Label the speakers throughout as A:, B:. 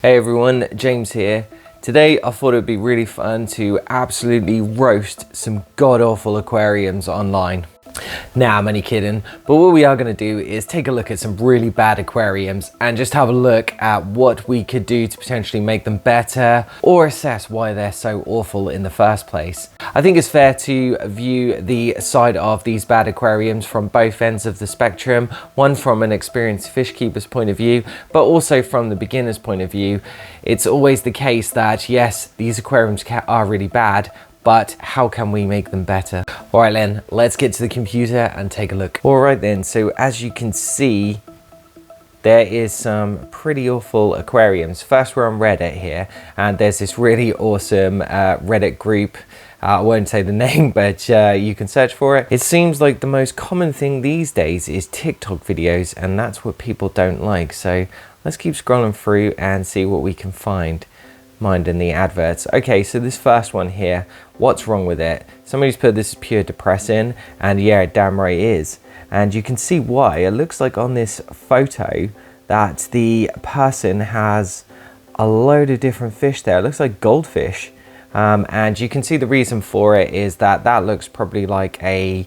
A: Hey everyone, James here. Today I thought it would be really fun to absolutely roast some god-awful aquariums online. Nah, I'm only kidding, but what we are going to do is take a look at some really bad aquariums and just have a look at what we could do to potentially make them better or assess why they're so awful in the first place. I think it's fair to view the side of these bad aquariums from both ends of the spectrum, one from an experienced fish keeper's point of view, but also from the beginner's point of view. It's always the case that yes, these aquariums are really bad, but how can we make them better? All right then, let's get to the computer and take a look. All right then, so as you can see, there is some pretty awful aquariums. First, we're on Reddit here, and there's this really awesome Reddit group. I won't say the name, but you can search for it. It seems like the most common thing these days is TikTok videos, and that's what people don't like. So let's keep scrolling through and see what we can find. Mind in the adverts. Okay, so this first one here, what's wrong with it? Somebody's put this is pure depressing, and yeah, it damn right is. And you can see why. It looks like on this photo that the person has a load of different fish there. It looks like goldfish. And you can see the reason for it is that that looks probably like a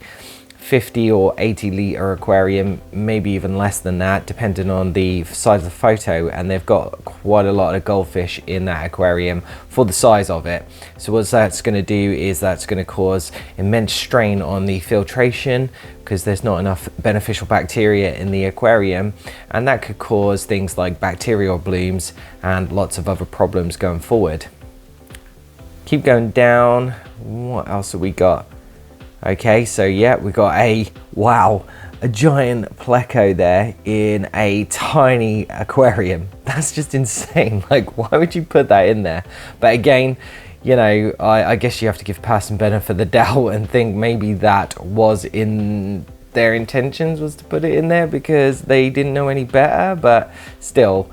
A: 50 or 80 litre aquarium, maybe even less than that, depending on the size of the photo, and they've got quite a lot of goldfish in that aquarium for the size of it. So what that's going to do is that's going to cause immense strain on the filtration because there's not enough beneficial bacteria in the aquarium, and that could cause things like bacterial blooms and lots of other problems going forward. Keep going down. What else have we got? Okay, so yeah, we got a giant pleco there in a tiny aquarium. That's just insane. Like, why would you put that in there? But again, you know, I guess you have to give person benefit of the doubt and think maybe that was in their intentions, was to put it in there because they didn't know any better. But still,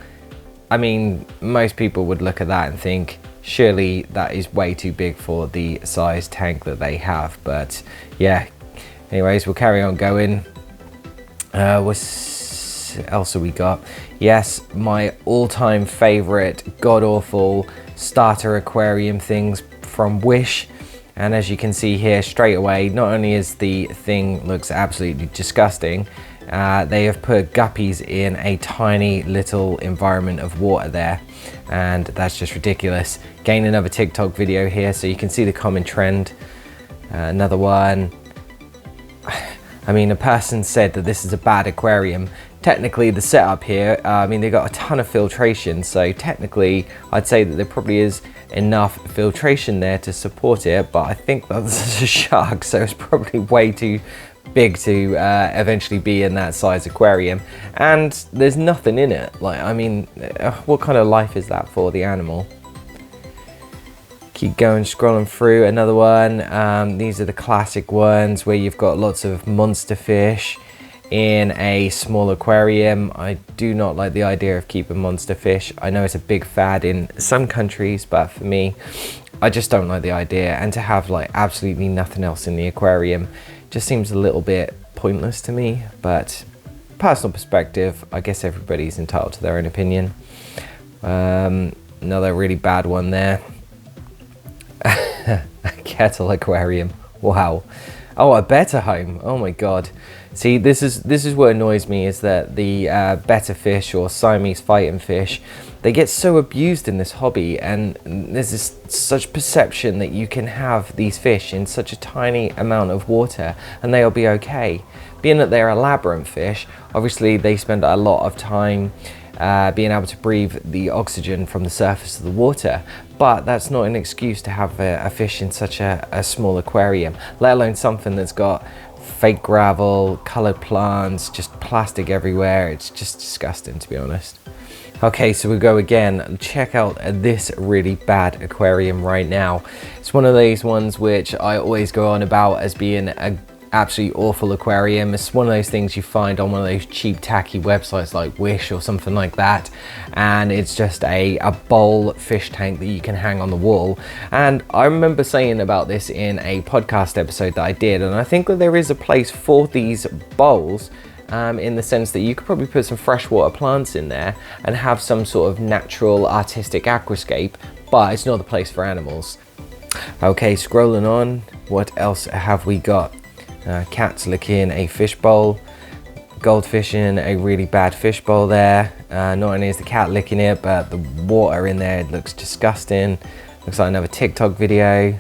A: I mean, most people would look at that and think, surely that is way too big for the size tank that they have. But yeah, anyways, we'll carry on going. What else have we got? Yes, my all-time favorite god-awful starter aquarium things from Wish. And as you can see here straight away, not only is the thing looks absolutely disgusting, they have put guppies in a tiny little environment of water there, and that's just ridiculous. Again, another TikTok video here, so you can see the common trend. Another one. I mean, a person said that this is a bad aquarium. Technically, the setup here, I mean, they got a ton of filtration, so technically, I'd say that there probably is enough filtration there to support it, but I think that's a shark, so it's probably way too big to eventually be in that size aquarium, and there's nothing in it. Like, I mean, what kind of life is that for the animal? Keep going, scrolling through. Another one. These are the classic ones where you've got lots of monster fish in a small aquarium. I do not like the idea of keeping monster fish. I know it's a big fad in some countries, but for me, I just don't like the idea. And to have like absolutely nothing else in the aquarium just seems a little bit pointless to me. But personal perspective, I guess everybody's entitled to their own opinion. Another really bad one there. A kettle aquarium. Wow. Oh, a better home. Oh my god. See, this is what annoys me, is that the better fish or Siamese fighting fish, they get so abused in this hobby, and there's this such perception that you can have these fish in such a tiny amount of water and they'll be okay. Being that they're a labyrinth fish, obviously they spend a lot of time being able to breathe the oxygen from the surface of the water, but that's not an excuse to have a fish in such a small aquarium, let alone something that's got fake gravel, colored plants, just plastic everywhere. It's just disgusting, to be honest. Okay, so we go again. Check out this really bad aquarium right now. It's one of these ones which I always go on about as being a absolutely awful aquarium. It's one of those things you find on one of those cheap tacky websites like Wish or something like that, and it's just a bowl fish tank that you can hang on the wall. And I remember saying about this in a podcast episode that I did, and I think that there is a place for these bowls in the sense that you could probably put some freshwater plants in there and have some sort of natural artistic aquascape, but it's not the place for animals. Okay, scrolling on, what else have we got? Cats licking a fishbowl, goldfish in a really bad fishbowl there. Not only is the cat licking it, but the water in there looks disgusting. Looks like another TikTok video.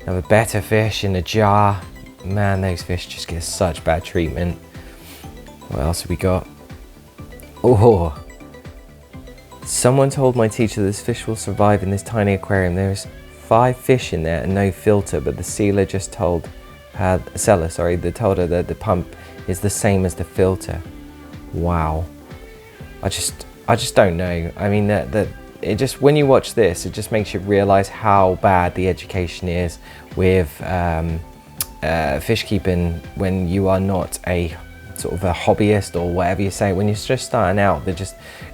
A: Another better fish in a jar. Man, those fish just get such bad treatment. What else have we got? Oh, someone told my teacher this fish will survive in this tiny aquarium. There's 5 fish in there and no filter, but the seller just told they told her that the pump is the same as the filter. Wow. I just don't know. I mean, it just, when you watch this, it just makes you realize how bad the education is with fish keeping when you are not a sort of a hobbyist or whatever you say. When you're just starting out,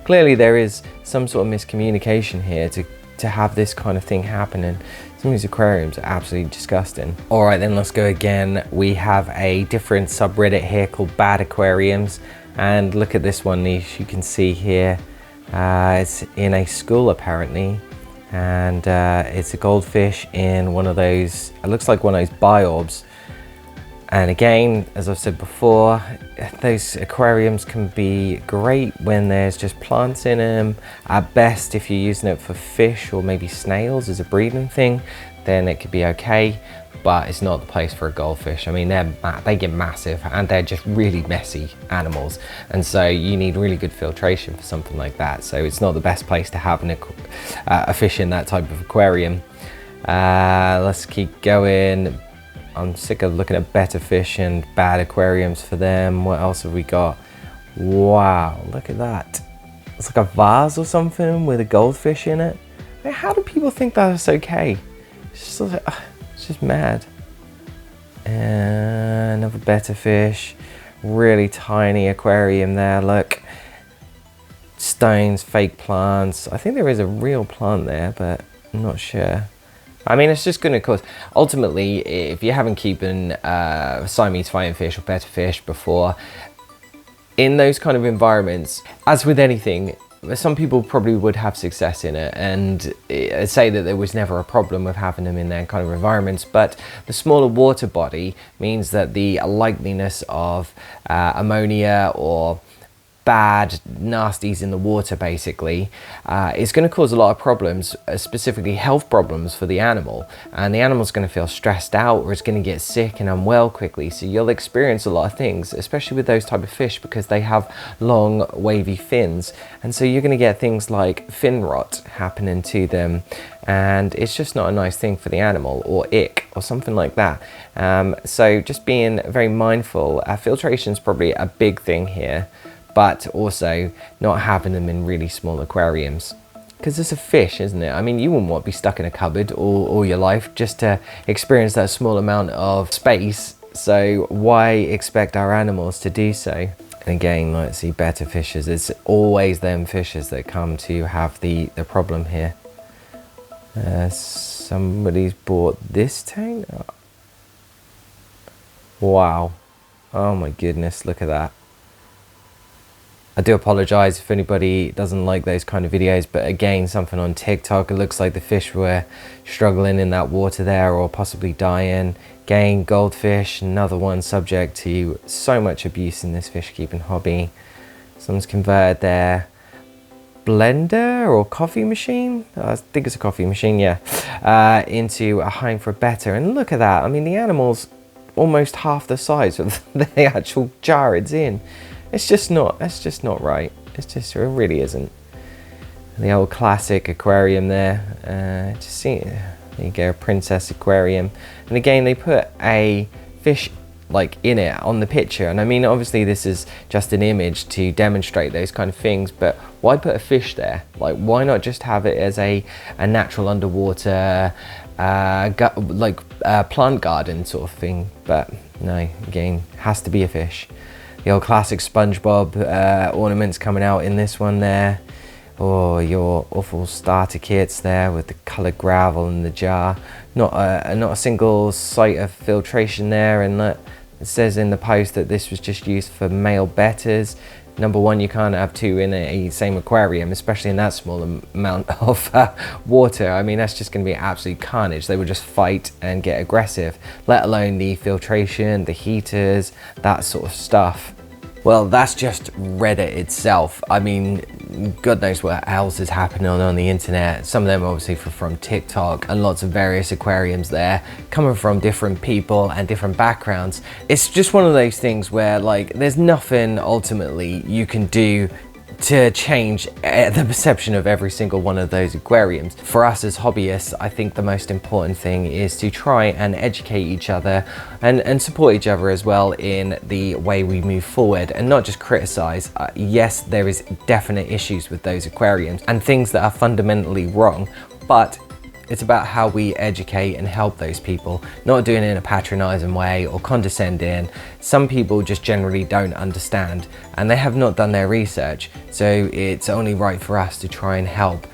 A: clearly there is some sort of miscommunication here to have this kind of thing happening. Some of these aquariums are absolutely disgusting. All right, then let's go again. We have a different subreddit here called Bad Aquariums, and look at this one, Niche. You can see here, it's in a school apparently, and it's a goldfish in one of those, it looks like one of those biorbs. And again, as I've said before, those aquariums can be great when there's just plants in them. At best, if you're using it for fish or maybe snails as a breeding thing, then it could be okay, but it's not the place for a goldfish. I mean, they get massive and they're just really messy animals. And so you need really good filtration for something like that. So it's not the best place to have a fish in that type of aquarium. Let's keep going. I'm sick of looking at better fish and bad aquariums for them. What else have we got? Wow, look at that. It's like a vase or something with a goldfish in it. I mean, how do people think that's okay? It's just mad. And another better fish. Really tiny aquarium there, look. Stones, fake plants. I think there is a real plant there, but I'm not sure. I mean, it's just going to cause, ultimately, if you haven't keeping Siamese fighting fish or better fish before, in those kind of environments, as with anything, some people probably would have success in it and say that there was never a problem with having them in their kind of environments, but the smaller water body means that the likeliness of ammonia or bad nasties in the water basically is going to cause a lot of problems, specifically health problems for the animal, and the animal's going to feel stressed out or it's going to get sick and unwell quickly. So you'll experience a lot of things, especially with those type of fish, because they have long wavy fins, and so you're going to get things like fin rot happening to them, and it's just not a nice thing for the animal, or ick or something like that. So just being very mindful. Filtration is probably a big thing here, but also not having them in really small aquariums. Because it's a fish, isn't it? I mean, you wouldn't want to be stuck in a cupboard all your life just to experience that small amount of space. So why expect our animals to do so? And again, let's see, better fishes. It's always them fishes that come to have the problem here. Somebody's bought this tank. Wow. Oh my goodness, look at that. I do apologize if anybody doesn't like those kind of videos, but again, something on TikTok, it looks like the fish were struggling in that water there or possibly dying. Again, goldfish, another one subject to so much abuse in this fish keeping hobby. Someone's converted their blender or coffee machine, I think it's a coffee machine, yeah, into a home for better. And look at that, I mean, the animal's almost half the size of the actual jar it's in. It's just not, that's just not right. It really isn't. The old classic aquarium there. Just see, there you go, Princess Aquarium. And again, they put a fish like in it on the picture. And I mean, obviously this is just an image to demonstrate those kind of things, but why put a fish there? Like, why not just have it as a natural underwater, plant garden sort of thing? But no, again, has to be a fish. The old classic SpongeBob ornaments coming out in this one there. Or your awful starter kits there with the coloured gravel in the jar. Not a single sight of filtration there, and It says in the post that this was just used for male betters. Number one, you can't have two in a same aquarium, especially in that small amount of water. I mean, that's just going to be absolute carnage. They would just fight and get aggressive, let alone the filtration, the heaters, that sort of stuff. Well, that's just Reddit itself. I mean, God knows what else is happening on the internet. Some of them obviously from TikTok, and lots of various aquariums there, coming from different people and different backgrounds. It's just one of those things where, like, there's nothing ultimately you can do to change the perception of every single one of those aquariums. For us as hobbyists, I think the most important thing is to try and educate each other and support each other as well in the way we move forward, and not just criticize. Yes, there is definite issues with those aquariums and things that are fundamentally wrong, but it's about how we educate and help those people, not doing it in a patronizing way or condescending. Some people just generally don't understand and they have not done their research. So it's only right for us to try and help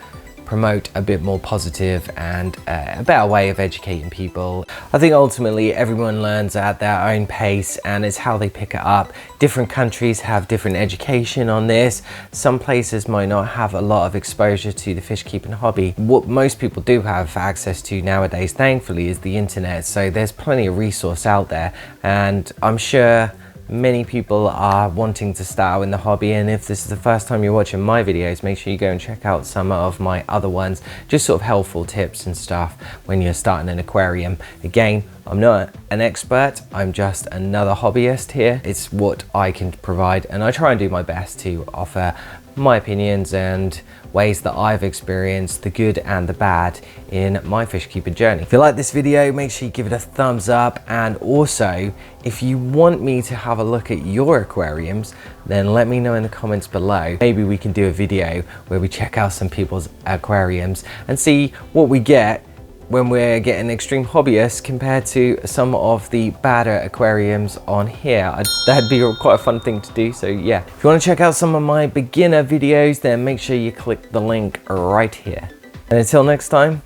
A: promote a bit more positive and a better way of educating people. I think ultimately everyone learns at their own pace, and it's how they pick it up. Different countries have different education on this. Some places might not have a lot of exposure to the fish keeping hobby. What most people do have access to nowadays, thankfully, is the internet. So there's plenty of resource out there, and I'm sure many people are wanting to start in the hobby. And if this is the first time you're watching my videos, make sure you go and check out some of my other ones, just sort of helpful tips and stuff when you're starting an aquarium. Again, I'm not an expert, I'm just another hobbyist here. It's what I can provide, and I try and do my best to offer my opinions and ways that I've experienced the good and the bad in my fish keeping journey. If you like this video, make sure you give it a thumbs up, and also if you want me to have a look at your aquariums, then let me know in the comments below. Maybe we can do a video where we check out some people's aquariums and see what we get when we're getting extreme hobbyists compared to some of the badder aquariums on here. That'd be quite a fun thing to do. So yeah, if you want to check out some of my beginner videos, then make sure you click the link right here. And until next time,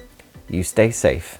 A: you stay safe.